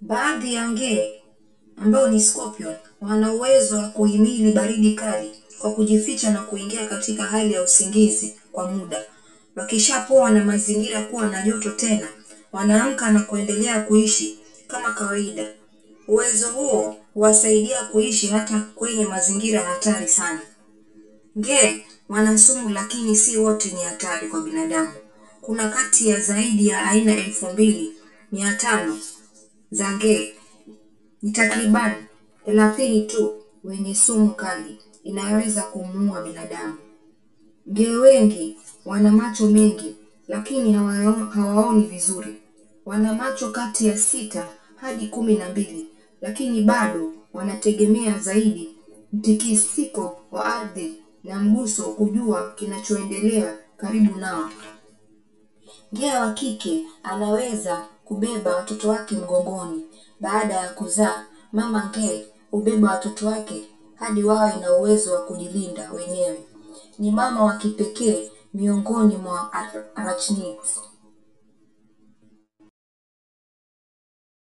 Baadhi ya nge ambao ni scorpion wana uwezo wa kuhimili baridi kali kwa kujificha na kuingia katika hali ya usingizi kwa muda. Wakishapoa na mazingira kuwa na joto tena, wanaamka na kuendelea kuishi kama kawaida. Uwezo huo huwasaidia kuishi hata kwenye mazingira hatari sana. Nge wana sumu, lakini si wote ni hatari kwa binadamu. Kuna kati ya zaidi ya aina 2500 za nge. Ni takriban 30 tu wenye sumu kali inayoweza kumuua binadamu. Nge wengi wana macho mengi, lakini hawaoni vizuri. Wana macho kati ya 6 hadi 12, lakini bado wanategemea zaidi mtikisiko wa ardhi na mguso kujua kinachoendelea karibu nao. Nge wa kike anaweza kubeba watoto wake mgongoni. Baada ya kuzaa, mama nge hubeba watoto wake hadi wawe na uwezo wa kujilinda wenyewe. Ni mama wa kipekee miongoni mwa arachnids.